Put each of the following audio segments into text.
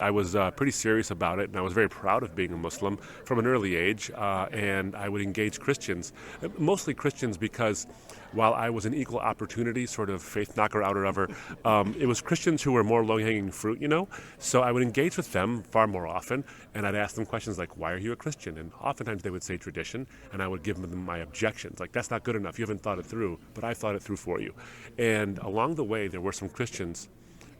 I was pretty serious about it, and I was very proud of being a Muslim from an early age, and I would engage Christians, mostly Christians because while I was an equal opportunity sort of faith knocker outer, it was Christians who were more low-hanging fruit, So I would engage with them far more often, and I'd ask them questions like, why are you a Christian? And oftentimes they would say tradition, and I would give them my objections, like, that's not good enough, you haven't thought it through, but I thought it through for you. And along the way, there were some Christians,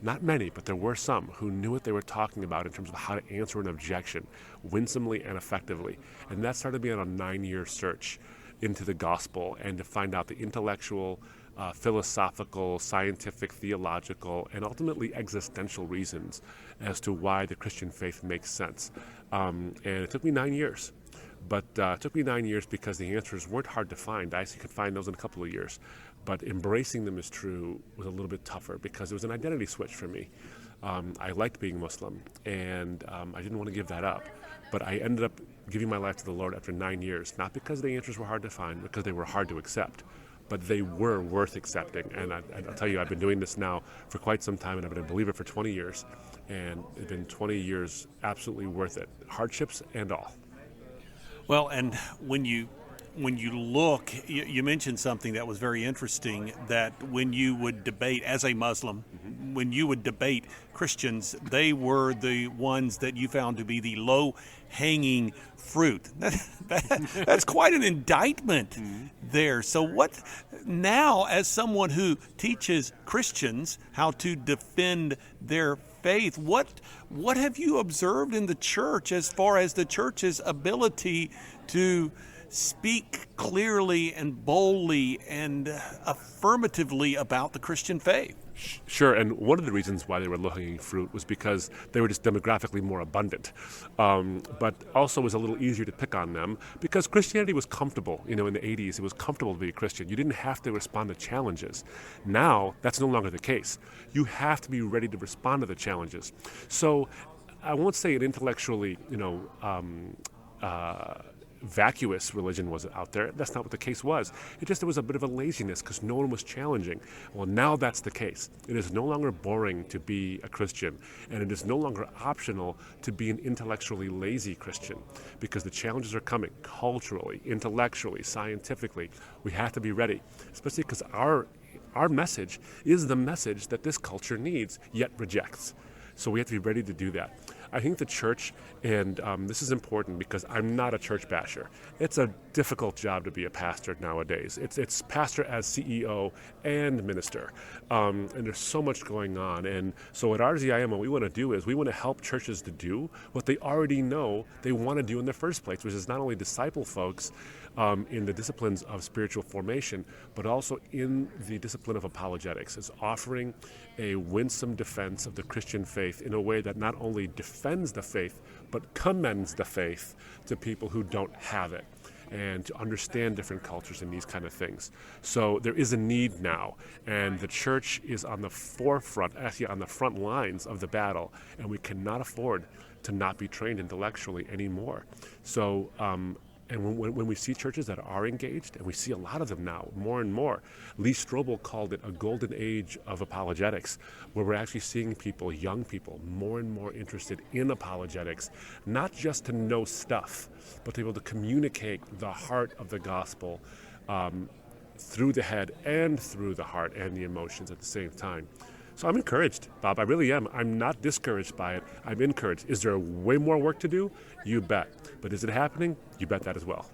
not many, but there were some who knew what they were talking about in terms of how to answer an objection winsomely and effectively. And that started me on a 9-year search into the gospel and to find out the intellectual, philosophical, scientific, theological, and ultimately existential reasons as to why the Christian faith makes sense. And it took me 9 years. But it took me 9 years because the answers weren't hard to find. I actually could find those in a couple of years. But embracing them as true was a little bit tougher because it was an identity switch for me. I liked being Muslim, and I didn't want to give that up. But I ended up giving my life to the Lord after 9 years, not because the answers were hard to find, because they were hard to accept. But they were worth accepting. And I'll tell you, I've been doing this now for quite some time, and I've been a believer for 20 years. And it's been 20 years absolutely worth it, hardships and all. Well, and when you look, you mentioned something that was very interesting, that when you would debate as a Muslim, when you would debate Christians, they were the ones that you found to be the low-hanging fruit. That's quite an indictment there. So what now, as someone who teaches Christians how to defend their faith, what have you observed in the church as far as the church's ability to speak clearly and boldly and affirmatively about the Christian faith? Sure, and one of the reasons why they were low-hanging fruit was because they were just demographically more abundant, but also was a little easier to pick on them because Christianity was comfortable. In the 80s, it was comfortable to be a Christian. You didn't have to respond to challenges. Now, that's no longer the case. You have to be ready to respond to the challenges. So I won't say an intellectually, vacuous religion was out there. That's not what the case was. There was a bit of a laziness because no one was challenging. Well, now that's the case. It is no longer boring to be a Christian, and it is no longer optional to be an intellectually lazy Christian because the challenges are coming culturally, intellectually, scientifically. We have to be ready, especially because our message is the message that this culture needs yet rejects. So we have to be ready to do that. I think the church, and this is important because I'm not a church basher. It's a difficult job to be a pastor nowadays. It's pastor as CEO and minister, and there's so much going on. And so at RZIM, what we want to do is we want to help churches to do what they already know they want to do in the first place, which is not only disciple folks in the disciplines of spiritual formation, but also in the discipline of apologetics. It's offering a winsome defense of the Christian faith in a way that not only defends the faith, but commends the faith to people who don't have it, and to understand different cultures and these kind of things. So there is a need now, and the church is on the forefront, actually on the front lines of the battle, and we cannot afford to not be trained intellectually anymore. So, and when we see churches that are engaged, and we see a lot of them now, more and more, Lee Strobel called it a golden age of apologetics, where we're actually seeing people, young people, more and more interested in apologetics, not just to know stuff, but to be able to communicate the heart of the gospel through the head and through the heart and the emotions at the same time. So I'm encouraged, Bob. I really am. I'm not discouraged by it. I'm encouraged. Is there way more work to do? You bet. But is it happening? You bet that as well.